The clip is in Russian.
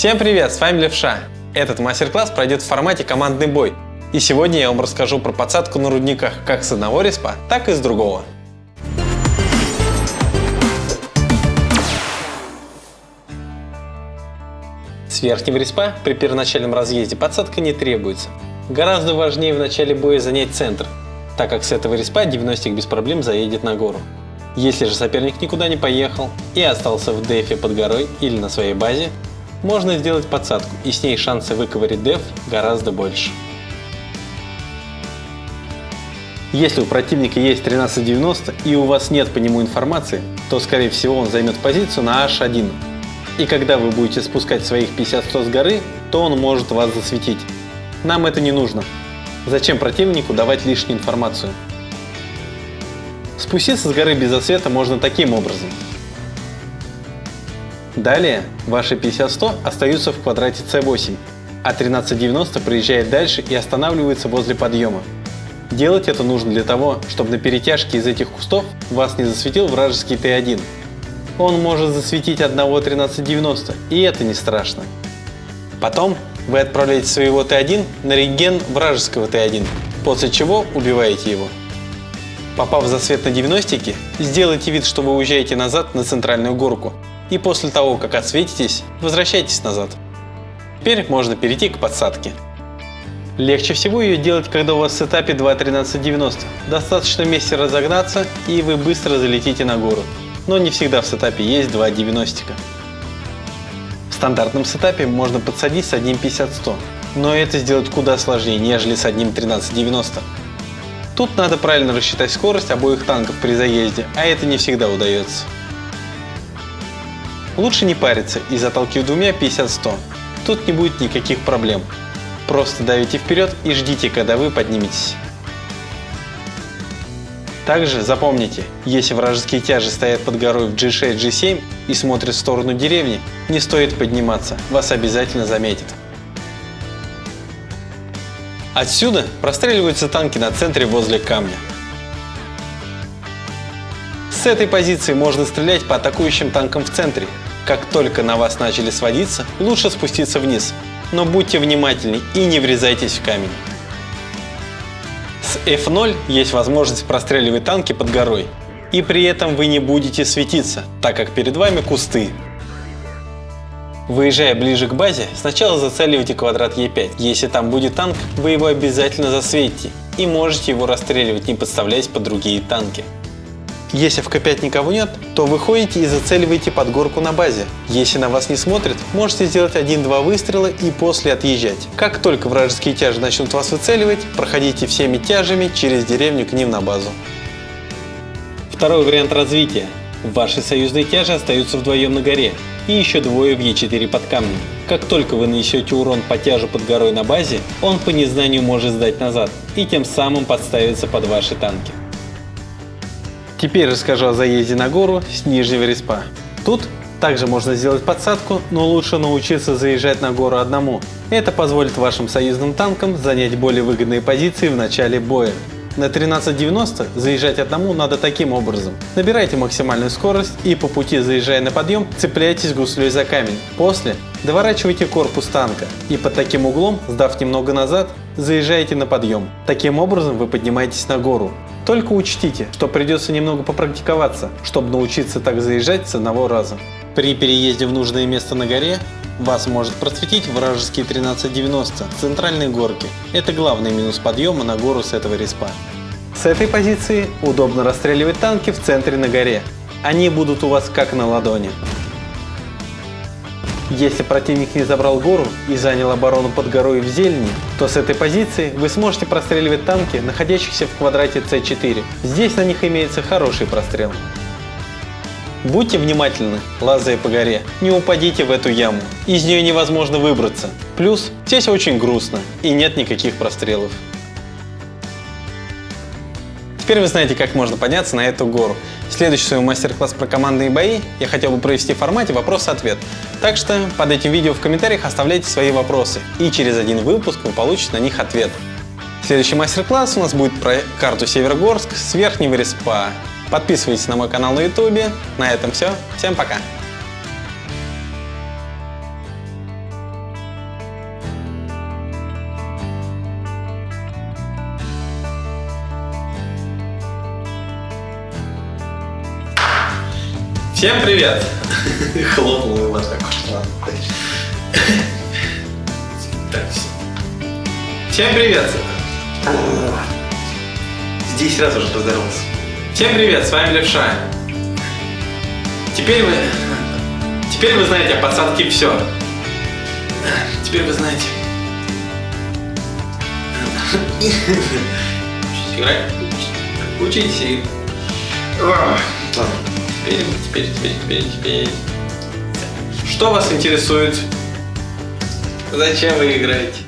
Всем привет, с вами Левша. Этот мастер-класс пройдет в формате командный бой. И сегодня я вам расскажу про подсадку на рудниках как с одного респа, так и с другого. С верхнего респа при первоначальном разъезде подсадка не требуется. Гораздо важнее в начале боя занять центр, так как с этого респа 90-ик без проблем заедет на гору. Если же соперник никуда не поехал и остался в дефе под горой или на своей базе, можно сделать подсадку, и с ней шансы выковырять деф гораздо больше. Если у противника есть 1390 и у вас нет по нему информации, то скорее всего он займет позицию на H1. И когда вы будете спускать своих 50-100 с горы, то он может вас засветить. Нам это не нужно. Зачем противнику давать лишнюю информацию? Спуститься с горы без засвета можно таким образом. Далее ваши 50-100 остаются в квадрате C8, а 1390 проезжает дальше и останавливается возле подъема. Делать это нужно для того, чтобы на перетяжке из этих кустов вас не засветил вражеский Т1. Он может засветить одного 1390, и это не страшно. Потом вы отправляете своего Т1 на реген вражеского Т1, после чего убиваете его. Попав в засвет на 90-ке, сделайте вид, что вы уезжаете назад на центральную горку, и после того, как отсветитесь, возвращайтесь назад. Теперь можно перейти к подсадке. Легче всего ее делать, когда у вас в сетапе 2.1390. Достаточно вместе разогнаться, и вы быстро залетите на гору. Но не всегда в сетапе есть 2.90. В стандартном сетапе можно подсадить с одним 50-100, но это сделать куда сложнее, нежели с одним 1390. Тут надо правильно рассчитать скорость обоих танков при заезде, а это не всегда удается. Лучше не париться и заталкивать двумя 50-100. Тут не будет никаких проблем. Просто давите вперед и ждите, когда вы подниметесь. Также запомните, если вражеские тяжи стоят под горой в G6, G7 и смотрят в сторону деревни, не стоит подниматься, вас обязательно заметят. Отсюда простреливаются танки на центре возле камня. С этой позиции можно стрелять по атакующим танкам в центре. Как только на вас начали сводиться, лучше спуститься вниз, но будьте внимательны и не врезайтесь в камень. С F0 есть возможность простреливать танки под горой, и при этом вы не будете светиться, так как перед вами кусты. Выезжая ближе к базе, сначала зацеливайте квадрат E5. Если там будет танк, вы его обязательно засветите и можете его расстреливать, не подставляясь под другие танки. Если в К5 никого нет, то выходите и зацеливаете под горку на базе. Если на вас не смотрят, можете сделать 1-2 выстрела и после отъезжать. Как только вражеские тяжи начнут вас выцеливать, проходите всеми тяжами через деревню к ним на базу. Второй вариант развития. Ваши союзные тяжи остаются вдвоем на горе и еще двое в Е4 под камнем. Как только вы нанесете урон по тяжу под горой на базе, он по незнанию может сдать назад и тем самым подставиться под ваши танки. Теперь расскажу о заезде на гору с нижнего респа. Тут также можно сделать подсадку, но лучше научиться заезжать на гору одному. Это позволит вашим союзным танкам занять более выгодные позиции в начале боя. На 1390 заезжать одному надо таким образом. Набирайте максимальную скорость и по пути, заезжая на подъем, цепляйтесь гуслей за камень. После доворачивайте корпус танка и под таким углом, сдав немного назад, заезжаете на подъем. Таким образом вы поднимаетесь на гору. Только учтите, что придется немного попрактиковаться, чтобы научиться так заезжать с одного раза. При переезде в нужное место на горе вас может просветить вражеский 1390 с центральной горки. Это главный минус подъема на гору с этого респа. С этой позиции удобно расстреливать танки в центре на горе. Они будут у вас как на ладони. Если противник не забрал гору и занял оборону под горой в зелени, то с этой позиции вы сможете простреливать танки, находящихся в квадрате C4. Здесь на них имеется хороший прострел. Будьте внимательны, лазая по горе, не упадите в эту яму, из нее невозможно выбраться. Плюс здесь очень грустно и нет никаких прострелов. Теперь вы знаете, как можно подняться на эту гору. Следующий свой мастер-класс про командные бои я хотел бы провести в формате вопрос-ответ. Так что под этим видео в комментариях оставляйте свои вопросы, и через один выпуск вы получите на них ответ. Следующий мастер-класс у нас будет про карту Северогорск с верхнего респа. Подписывайтесь на мой канал на YouTube. На этом все. Всем пока! Всем привет! Хлопнул его так. Так. Всем привет! Здесь сразу же поздоровался. Всем привет, с вами Левша. Теперь вы знаете о подсадке все. Теперь вы знаете. Учитесь играть? Учитесь играть. Ладно. Теперь. Что вас интересует? Зачем вы играете?